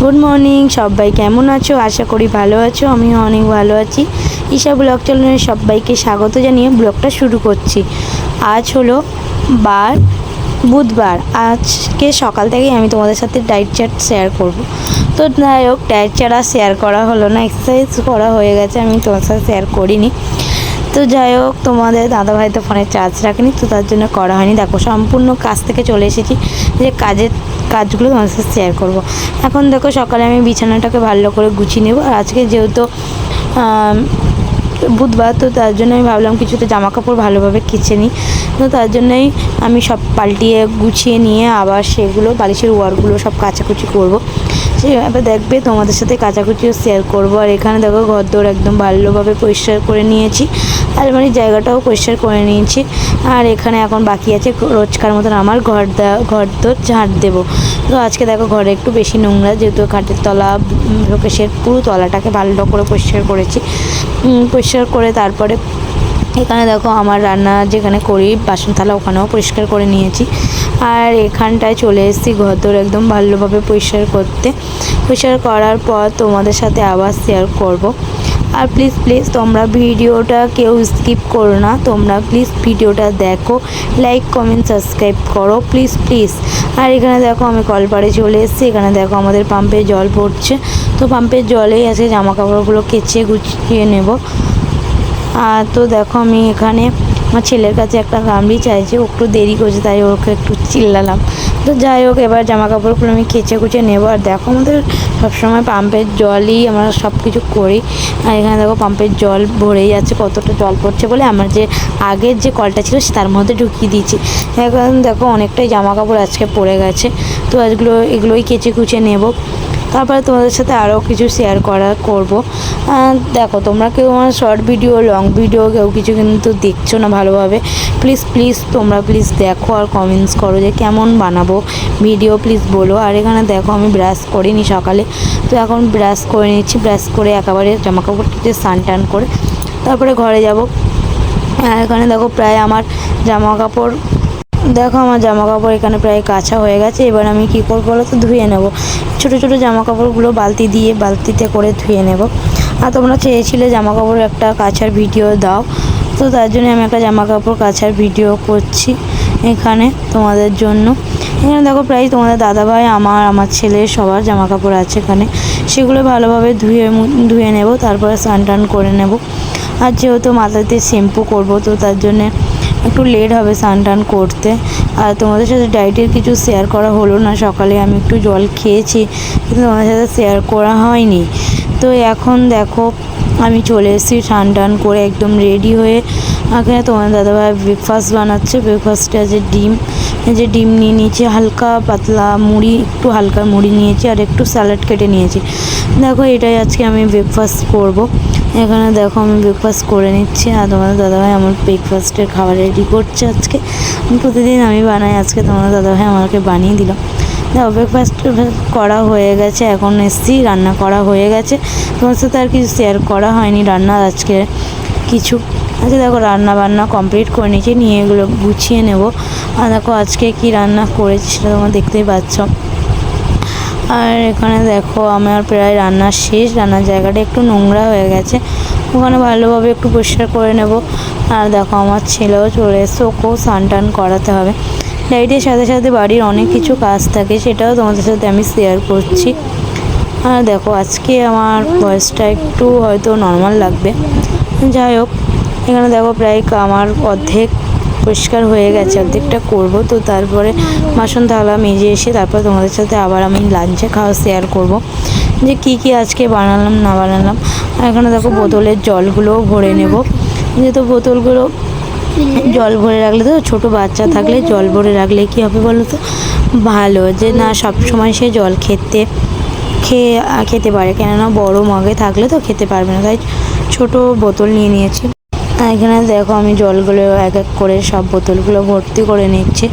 Good morning সবাই, কেমন আছো? আশা করি ভালো আছো। আমিও অনেক ভালো আছি। ঈশা ব্লগ চ্যানেলে সবাইকে স্বাগত জানিয়ে ব্লগটা শুরু করছি। আজ হলো বুধবার। আজকে সকাল থেকেই আমি তোমাদের সাথে ডায়েট চার্ট শেয়ার করব। তো যাই হোক, ডায়েট চার্ট আর শেয়ার করা হলো না, এক্সারসাইজ করা হয়ে গেছে, আমি তোমার সাথে শেয়ার করিনি। তো যাই হোক, তোমাদের দাদাভাই তো ফোনে চার্জ রাখেনি, তো তার জন্য করা হয়নি। দেখো, সম্পূর্ণ কাজ থেকে চলে এসেছি, যে কাজগুলো তোমাদের সাথে শেয়ার করব। এখন দেখো, সকালে আমি বিছানাটাকে ভালো করে গুছিয়ে নেব। আর আজকে যেহেতু বুধবার, তো তার জন্য আমি ভাবলাম কিছুটা জামা কাপড় ভালোভাবে কেচে নিই। তো তার জন্যই আমি সব পাল্টিয়ে গুছিয়ে নিয়ে আবার সেগুলো বালিশের ওয়ারগুলো সব কাচাকুচি করব। এবার দেখবে তোমাদের সাথে কাচাকুচিও শেয়ার করব। আর এখানে দেখো, ঘরদোর একদম ভালোভাবে পরিষ্কার করে নিয়েছি, আলমারির জায়গাটাও পরিষ্কার করে নিয়েছি। আর এখানে এখন বাকি আছে রোজকার মতন আমার ঘরদোর ঝাঁট দেবো। তো আজকে দেখো, ঘরে একটু বেশি নোংরা, যেহেতু খাটের তলা, শোকেসের পুরো তলাটাকে ভালো করে পরিষ্কার করেছি। পরিষ্কার করে তারপরে এখানে দেখো, আমার রান্না যেখানে করি বাসন থালা, ওখানেও পরিষ্কার করে নিয়েছি। আর এখানটায় চলে এসেছি ঘরদোর একদম ভালোভাবে পরিষ্কার করতে। পরিষ্কার করার পর তোমাদের সাথে আবার শেয়ার করব। আর প্লিজ তোমরা ভিডিওটা কেউ স্কিপ করো না, তোমরা প্লিজ ভিডিওটা দেখো, লাইক কমেন্ট সাবস্ক্রাইব করো প্লিজ। আর এখানে দেখো, আমি কলপাড়ে চলে এসেছি। এখানে দেখো, আমাদের পাম্পে জল পড়ছে, তো পাম্পের জলেই আছে জামা কাপড়গুলো কেচে গুছিয়ে নেব। আর তো দেখো, আমি এখানে আমার ছেলের কাছে একটা গামলি চাইছে, ও একটু দেরি করছে, তাই ওকে একটু চিল্লালাম। তো যাই হোক, এবার জামা কাপড়গুলো আমি কেচে কুচে নেবো। আর দেখো, আমাদের সবসময় পাম্পের জলই আমরা সব কিছু করি। আর এখানে দেখো, পাম্পের জল ভরেই যাচ্ছে, কতটা জল পড়ছে বলে আমার যে আগের যে কলটা ছিল তার মধ্যে ঢুকিয়ে দিয়েছি। এখন দেখো, অনেকটাই জামা কাপড় আজকে পড়ে গেছে, তো এগুলোই কেচে কুচে নেব। তারপরে তোমাদের সাথে আরও কিছু শেয়ার করব। দেখো, তোমরা কেউ আমার শর্ট ভিডিও, লং ভিডিও কেউ কিছু কিন্তু দেখছো না ভালোভাবে। প্লিজ তোমরা দেখো আর কমেন্টস করো যে কেমন বানাবো ভিডিও, প্লিজ বলো। আর এখানে দেখো, আমি ব্রাশ করিনি সকালে, তো এখন ব্রাশ করে নিচ্ছি। ব্রাশ করে একেবারে জামাকাপড় কেটে স্নান টান করে তারপরে ঘরে যাব। আর এখানে দেখো, প্রায় আমার জামা কাপড় এখানে প্রায় কাঁচা হয়ে গেছে। এবার আমি কী করবো বলো তো, ধুয়ে নেব। ছোটো জামা কাপড়গুলো বালতিতে করে ধুয়ে নেব। আর তোমরা চেয়েছিলে জামা কাপড় একটা কাচার ভিডিও দাও, তো তার জন্য আমি একটা জামা কাপড় কাচার ভিডিও করছি এখানে তোমাদের জন্য। এখানে দেখো, প্রায় তোমাদের দাদাভাই, আমার ছেলের সবার জামা কাপড় আছে এখানে, সেগুলো ভালোভাবে ধুয়ে নেব। তারপরে স্নান টান করে নেব। আর যেহেতু মাথাতে শ্যাম্পু করব, তো তার জন্যে একটু লেট হবে স্নান টান করতে। আর তোমাদের সাথে ডায়েটের কিছু শেয়ার করা হলো না। সকালে আমি একটু জল খেয়েছি, কিন্তু তোমাদের সাথে শেয়ার করা হয়নি। তো এখন দেখো, আমি চলে এসেছি স্নান টান করে একদম রেডি হয়ে। এখানে তোমার দাদাভাই ব্রেকফাস্ট বানাচ্ছে। ব্রেকফাস্টে আছে ডিম নিয়ে নিয়েছি, হালকা পাতলা মুড়ি, একটু হালকা মুড়ি নিয়েছি, আর একটু স্যালাড কেটে নিয়েছি। দেখো, এটাই আজকে আমি ব্রেকফাস্ট করব। এখানে দেখো, আমি ব্রেকফাস্ট করে নিচ্ছি। আর তোমাদের দাদাভাই আমার ব্রেকফাস্টের খাবার রেডি করছে। আজকে প্রতিদিন আমি বানাই, আজকে তোমাদের দাদাভাই আমাকে বানিয়ে দিল। দেখো, ব্রেকফাস্ট করা হয়ে গেছে, এখন এসছি, রান্না করা হয়ে গেছে। তোমার সাথে আর কিছু শেয়ার করা হয়নি রান্নার আজকে কিছু। আজকে দেখো, রান্না বান্না কমপ্লিট করে নিয়ে এগুলো গুছিয়ে নেব। আর দেখো, আজকে কি রান্না করেছি সেটা তোমরা দেখতেই পাচ্ছ। আর এখানে দেখো, আমার প্রায় রান্না শেষ। রান্নার জায়গাটা একটু নোংরা হয়ে গেছে, ওখানে ভালোভাবে একটু পরিষ্কার করে নেব। আর দেখো, আমার ছেলেও চলে এসছে, ওকেও স্নান টান করাতে হবে। ডায়েটের সাথে বাড়ির অনেক কিছু কাজ থাকে, সেটাও তোমাদের সাথে আমি শেয়ার করছি। আর দেখো, আজকে আমার ভয়েসটা একটু হয়তো নর্মাল লাগবে, যাই হোক। এখানে দেখো, প্রায় আমার অর্ধেক পরিষ্কার হয়ে গেছে, অর্ধেকটা করব। তো তারপরে বাসন থালা মেজে এসে তারপর তোমাদের সাথে আবার আমি লাঞ্চে খাওয়া শেয়ার করব, যে কি আজকে বানালাম না বানালাম। আর এখানে দেখো, বোতলের জলগুলোও ভরে নেব, যেহেতু বোতলগুলো জল ভরে রাখলে, তো ছোটো বাচ্চা থাকলে জল ভরে রাখলে কী হবে বলো তো, ভালো, যে না সব সময় সে জল খেতে পারে, কেননা বড় মগে থাকলে তো খেতে পারবে না, তাই ছোট বোতল নিয়ে নিয়েছি। এখানে দেখো, আমি জলগুলো এক করে সব বোতলগুলো ভর্তি করে নিচ্ছি।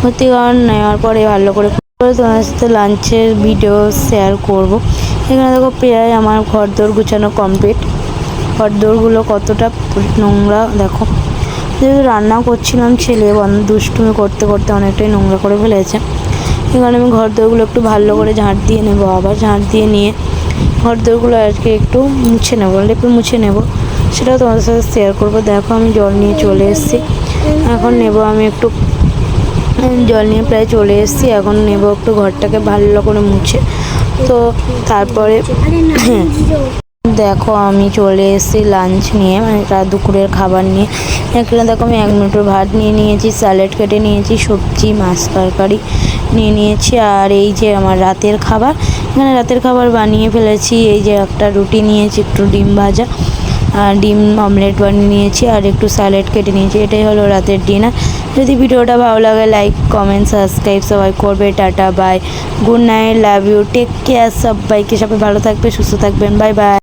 ভর্তি করে নেওয়ার পরে ভালো করে তোমার সাথে লাঞ্চের ভিডিও শেয়ার করব। এখানে দেখো, প্রায় আমার ঘরদোর গুছানো কমপ্লিট। ঘরদোরগুলো কতটা নোংরা দেখো, যেহেতু রান্না করছিলাম, ছেলে দুষ্টুমি করতে অনেকটাই নোংরা করে ফেলেছে। এখানে আমি ঘর দোরগুলো একটু ভালো করে ঝাঁট দিয়ে নেবো, আবার ঝাঁট দিয়ে নিয়ে ঘর দোরগুলো আজকে একটু মুছে নেবো, লেপে মুছে নেবো, সেটাও তোমাদের সাথে শেয়ার করবো। দেখো আমি জল নিয়ে চলে এসেছি, এখন নেব আমি একটু জল নিয়ে প্রায় চলে এসেছি। এখন নেব একটু ঘরটাকে ভালো করে মুছে। তো তারপরে দেখো আমি চলে এসেছি লাঞ্চ নিয়ে, মানে রাত দুপুরের খাবার নিয়ে। এখানে দেখো আমি 1 মিনিটের ভাত নিয়ে নিয়েছি, স্যালাড কেটে নিয়েছি, সবজি মাছ তরকারি নিয়ে নিয়েছি, আর এই যে আমার রাতের খাবার, এখানে রাতের খাবার বানিয়ে ফেলেছি। এই যে একটা রুটি নিয়েছি, একটু ডিম ভাজা আর ডিম অমলেট বানিয়ে নিয়েছি, আর একটু স্যালাড কেটে নিয়েছি। এটাই হলো রাতের ডিনার। যদি ভিডিওটা ভালো লাগে লাইক কমেন্ট সাবস্ক্রাইব সবাই করবে। Tata bye, good night, love you, take care. সবাইকে, সবাই ভালো থাকবে, সুস্থ থাকবেন, বাই বাই।